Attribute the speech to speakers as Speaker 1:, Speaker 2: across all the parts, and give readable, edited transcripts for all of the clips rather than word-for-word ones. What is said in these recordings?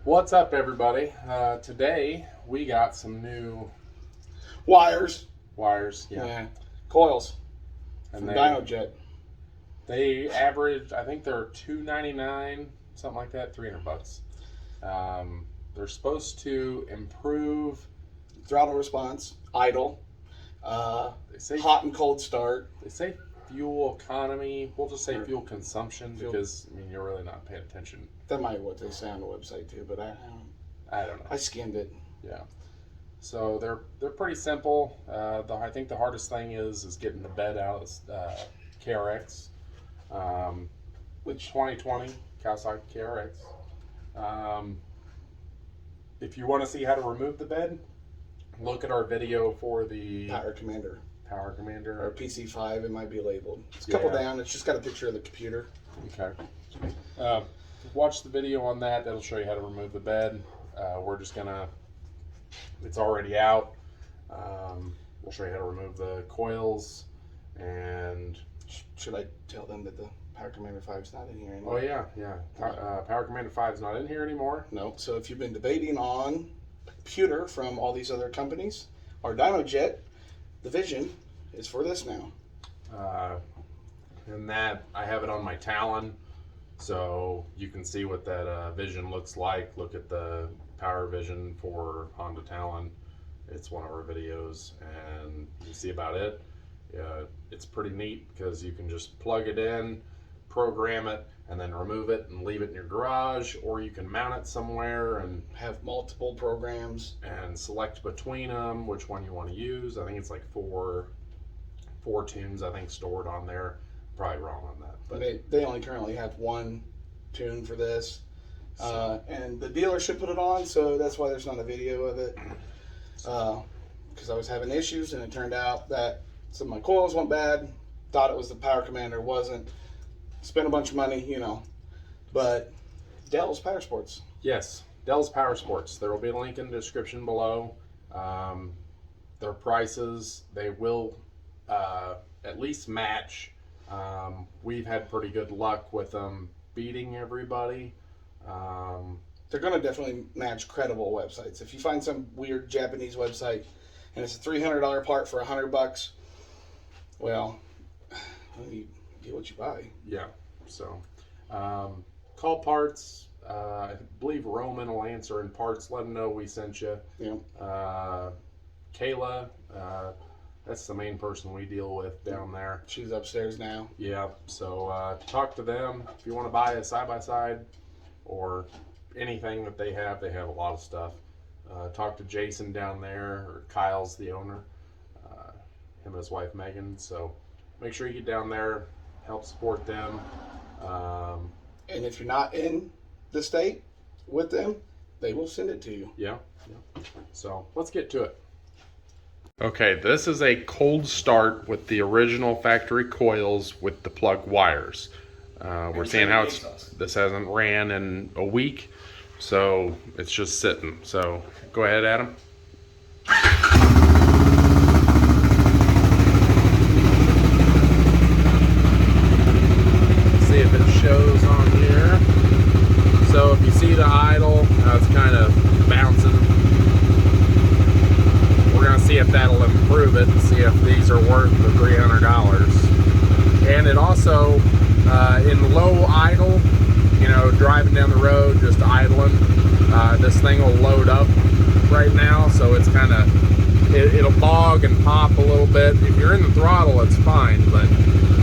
Speaker 1: What's up, everybody? Today we got some new
Speaker 2: wires.
Speaker 1: Yeah.
Speaker 2: Coils
Speaker 1: And
Speaker 2: from DynoJet.
Speaker 1: They average, I think they're $299, something like that, $300. They're supposed to improve
Speaker 2: Throttle response, idle,
Speaker 1: they say
Speaker 2: hot and cold start.
Speaker 1: They say fuel economy. We'll just say fuel consumption because I mean you're really not paying attention.
Speaker 2: That might be what they say on the website too, but I
Speaker 1: don't know.
Speaker 2: I skimmed it.
Speaker 1: Yeah. So they're pretty simple. I think the hardest thing is getting the bed out of KRX, which 2020 Kawasaki KRX. If you want to see how to remove the bed, look at our video for the
Speaker 2: Power Commander or PC5. It might be labeled. It's a couple down. It's just got a picture of the computer.
Speaker 1: Okay. Watch the video on that. That'll show you how to remove the bed. We're just gonna. It's already out. We'll show you how to remove the coils. And
Speaker 2: should I tell them that the Power Commander 5 is not in here anymore?
Speaker 1: Oh yeah. Power Commander 5 is not in here anymore.
Speaker 2: No. So if you've been debating on a computer from all these other companies, our DynoJet, the Vision is for this now.
Speaker 1: And that I have it on my Talon, so you can see what that Vision looks like. Look at the Power Vision for Honda Talon. It's one of our videos, and you see about it. It's pretty neat because you can just plug it in, program it, and then remove it and leave it in your garage, or you can mount it somewhere and
Speaker 2: have multiple programs
Speaker 1: and select between them which one you want to use. I think it's like four tunes I think stored on there. Probably wrong on that, but
Speaker 2: they only currently have one tune for this, and the dealership put it on, so that's why there's not a video of it. Because I was having issues, and it turned out that some of my coils went bad. Thought it was the Power Commander, wasn't. Spent a bunch of money, you know. But Dells Powersports.
Speaker 1: Yes, Dells Powersports. There will be a link in the description below. Their prices, they will at least match. We've had pretty good luck with them beating everybody.
Speaker 2: They're going to definitely match credible websites. If you find some weird Japanese website and it's a $300 part for $100, well, you get what you buy.
Speaker 1: Yeah. So, call parts. I believe Roman will answer in parts. Let them know we sent you.
Speaker 2: Yeah.
Speaker 1: Kayla. That's the main person we deal with down there.
Speaker 2: She's upstairs now.
Speaker 1: Yeah, so talk to them. If you want to buy a side-by-side or anything that they have a lot of stuff. Talk to Jason down there, or Kyle's the owner, him and his wife Megan. So make sure you get down there, help support them.
Speaker 2: And if you're not in the state with them, they will send it to you.
Speaker 1: Yeah. So let's get to it. Okay, this is a cold start with the original factory coils with the plug wires. We're seeing how this hasn't ran in a week, so it's just sitting. So go ahead, Adam. See if it shows on here. So if you see the idle, it's kind of bouncing. We're going to see if that'll improve it and see if these are worth the $300. And it also, in low idle, you know, driving down the road, just idling, this thing will load up right now, so it's kind of, it'll bog and pop a little bit. If you're in the throttle, it's fine, but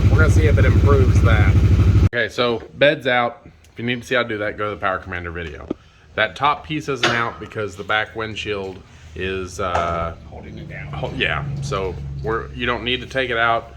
Speaker 1: we're going to see if it improves that. Okay, so bed's out. If you need to see how to do that, go to the Power Commander video. That top piece isn't out because the back windshield is
Speaker 2: holding it down.
Speaker 1: Yeah, so you don't need to take it out.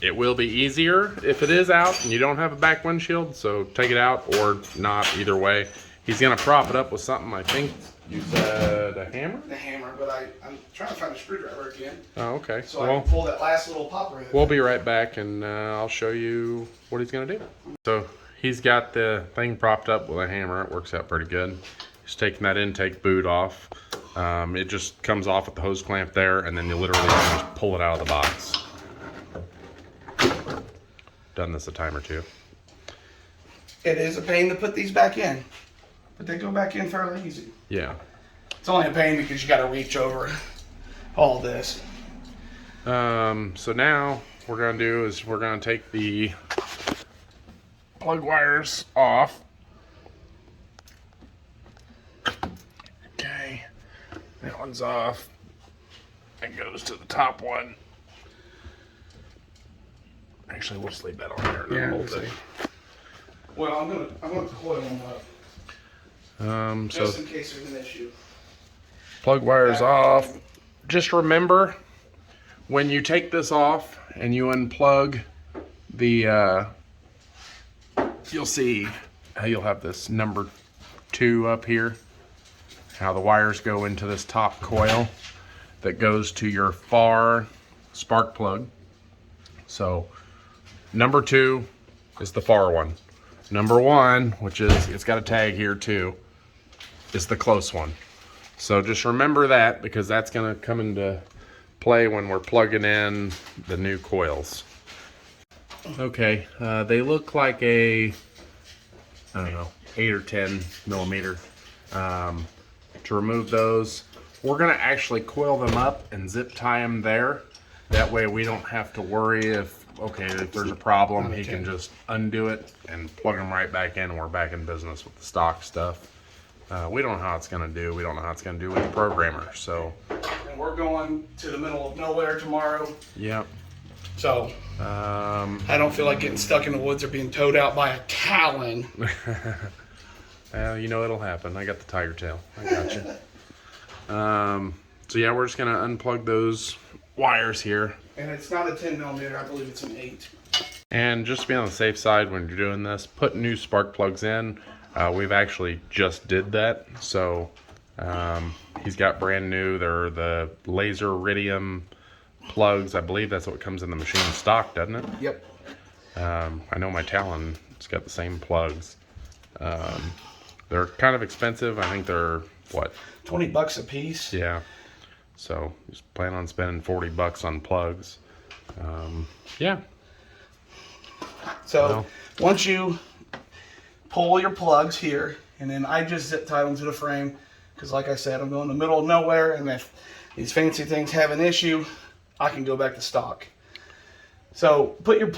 Speaker 1: It will be easier if it is out and you don't have a back windshield, so take it out or not, either way. He's gonna prop it up with something. I think you said a hammer?
Speaker 2: The hammer, but I'm trying to find a screwdriver again.
Speaker 1: Oh, okay.
Speaker 2: So I can pull that last little popper head.
Speaker 1: We'll be right back, and I'll show you what he's gonna do. So he's got the thing propped up with a hammer. It works out pretty good. He's taking that intake boot off. It just comes off with the hose clamp there, and then you literally just pull it out of the box. Done this a time or two.
Speaker 2: It is a pain to put these back in. but they go back in fairly easy.
Speaker 1: Yeah.
Speaker 2: It's only a pain because you got to reach over all this.
Speaker 1: So now what we're gonna do is we're gonna take the plug wires off. Okay, that one's off. That goes to the top one. Actually, we'll just leave that on there. And then hold it.
Speaker 2: Well, I'm gonna coil them up.
Speaker 1: So
Speaker 2: Just in case there's an issue.
Speaker 1: Plug wires off. Just remember, when you take this off and you unplug the, you'll see how you'll have this number 2 up here. How the wires go into this top coil that goes to your far spark plug. So number 2 is the far one. Number 1, which is, it's got a tag here too, is the close one. So just remember that, because that's gonna come into play when we're plugging in the new coils. Okay, they look like a, I don't know, 8 or 10 millimeter. To remove those, we're gonna actually coil them up and zip tie them there. That way we don't have to worry if there's a problem, he can just undo it and plug them right back in, and we're back in business with the stock stuff. We don't know how it's gonna do. We don't know how it's gonna do with the programmer, so.
Speaker 2: And we're going to the middle of nowhere tomorrow.
Speaker 1: Yep.
Speaker 2: So, I don't feel like getting stuck in the woods or being towed out by a Talon.
Speaker 1: You know it'll happen. I got the tiger tail. I got you. So yeah, we're just gonna unplug those wires here.
Speaker 2: And it's not a 10 millimeter, I believe it's an 8.
Speaker 1: And just to be on the safe side when you're doing this, put new spark plugs in. We've actually just did that. So he's got brand new, they're the laser iridium plugs. I believe that's what comes in the machine stock, doesn't it?
Speaker 2: Yep.
Speaker 1: I know my Talon, it's got the same plugs. They're kind of expensive. I think they're, what?
Speaker 2: $20 a piece.
Speaker 1: Yeah. So just plan on spending $40 on plugs. Yeah.
Speaker 2: So once you pull your plugs here, and then I just zip tie them to the frame, because like I said, I'm going in the middle of nowhere, and if these fancy things have an issue, I can go back to stock. So put your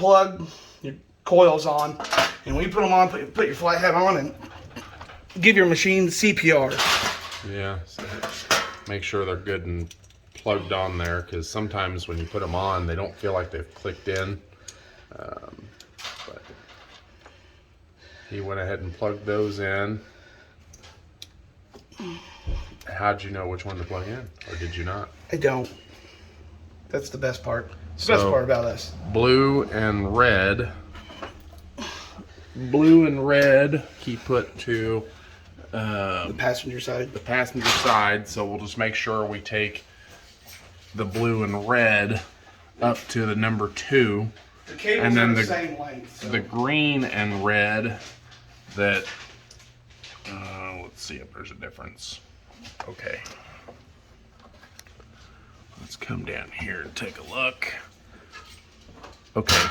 Speaker 2: coils on, and when you put them on, put your flat head on, and give your machine CPR.
Speaker 1: Yeah, so make sure they're good and plugged on there, because sometimes when you put them on, they don't feel like they've clicked in. But he went ahead and plugged those in. How'd you know which one to plug in, or did you not?
Speaker 2: I don't. That's the best part. It's the best part about this.
Speaker 1: Blue and red. Blue and red he put to
Speaker 2: The passenger side.
Speaker 1: the passenger side, so we'll just make sure we take the blue and red up to the number 2.
Speaker 2: The cables
Speaker 1: And then
Speaker 2: are the
Speaker 1: the-
Speaker 2: same length. So.
Speaker 1: The green and red that, let's see if there's a difference. Okay. Let's come down here and take a look. Okay.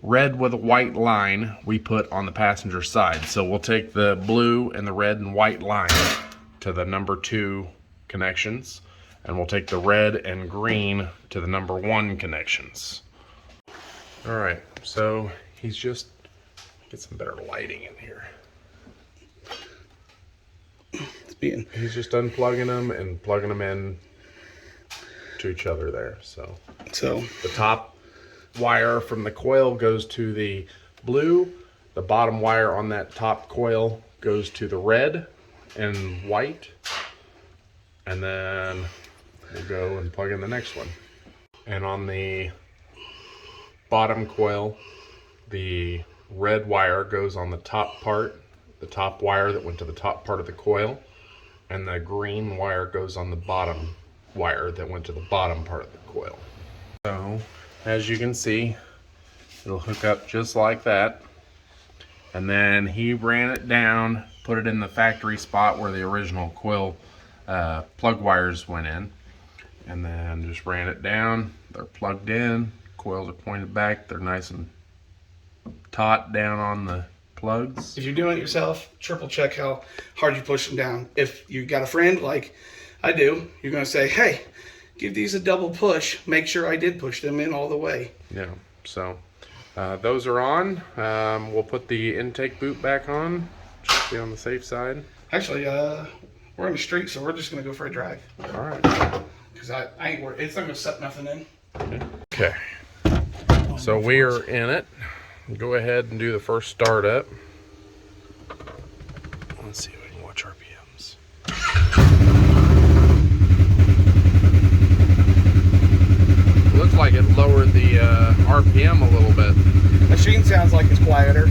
Speaker 1: Red with a white line we put on the passenger side. So we'll take the blue and the red and white line to the number 2 connections, and we'll take the red and green to the number 1 connections. All right, so he's just, get some better lighting in here. He's just unplugging them and plugging them in to each other there. So the top wire from the coil goes to the blue. The bottom wire on that top coil goes to the red and white. And then we'll go and plug in the next one. And on the bottom coil, the red wire goes on the top part, the top wire that went to the top part of the coil, and the green wire goes on the bottom wire that went to the bottom part of the coil. So as you can see, it'll hook up just like that. And then he ran it down, put it in the factory spot where the original coil plug wires went in, and then just ran it down. They're plugged in, coils are pointed back, they're nice and taut down on the plugs.
Speaker 2: If you're doing it yourself, triple check how hard you push them down. If you got a friend like I do, you're going to say, hey, give these a double push. Make sure I did push them in all the way.
Speaker 1: Yeah, so those are on. We'll put the intake boot back on, just to be on the safe side.
Speaker 2: Actually, we're in the street, so we're just going to go for a drive.
Speaker 1: All right.
Speaker 2: Because I ain't worried. It's not going to suck nothing in.
Speaker 1: Okay. So we are in it. Go ahead and do the first startup. Let's see if we can watch RPMs. Looks like it lowered the RPM a little bit.
Speaker 2: Machine sounds like it's quieter.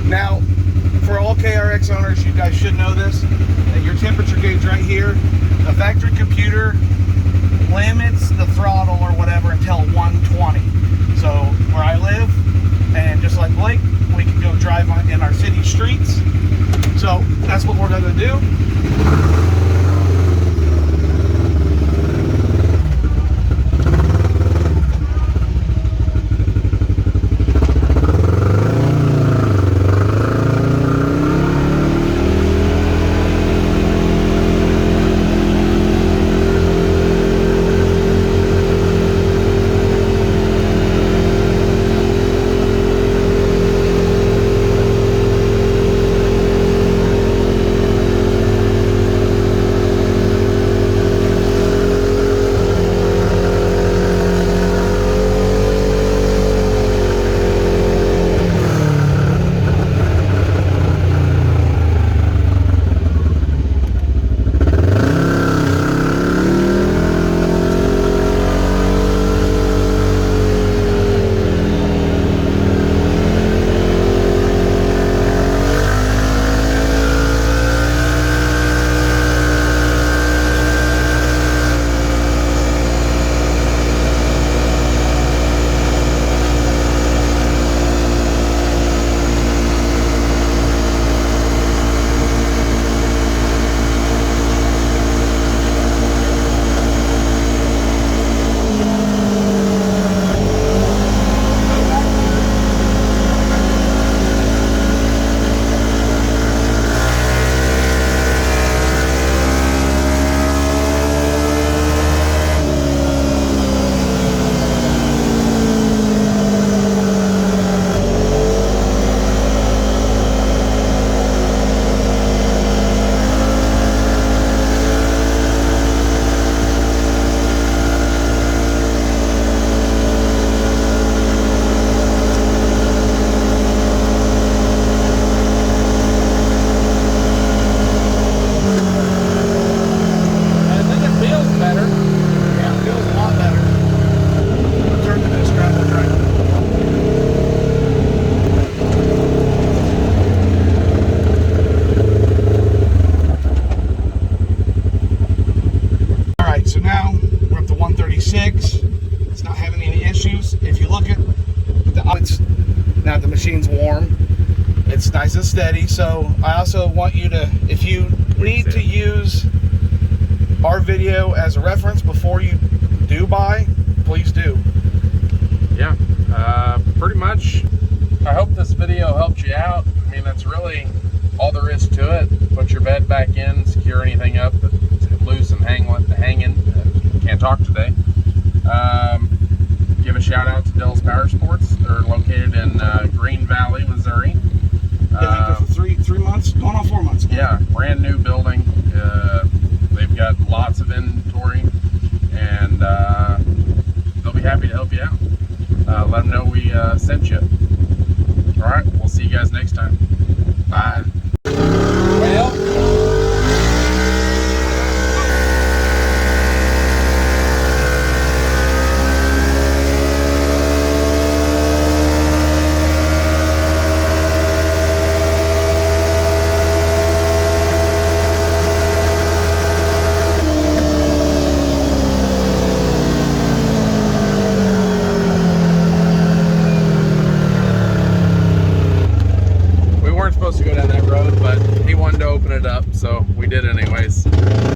Speaker 2: Now, for all KRX owners, you guys should know this. That your temperature gauge right here, the factory computer limits the throttle or whatever until 120. So where I live, and just like Blake, we can go drive in our city streets. So that's what we're going to do. Now the machine's warm, it's nice and steady. So I also want you to, if you need to use our video as a reference before you do buy, please do.
Speaker 1: Yeah, pretty much. I hope this video helped you out. I mean, that's really all there is to it. Put your bed back in, secure anything up that's loose and hanging. Can't talk today. Give a shout out to Dells Powersports. They're located in Green Valley, Missouri.
Speaker 2: Been for three months, going on 4 months.
Speaker 1: Yeah, brand new building. They've got lots of inventory, and they'll be happy to help you out. Let them know we sent you. All right, we'll see you guys next time. Bye. Well. Supposed to go down that road, but he wanted to open it up, so we did anyway.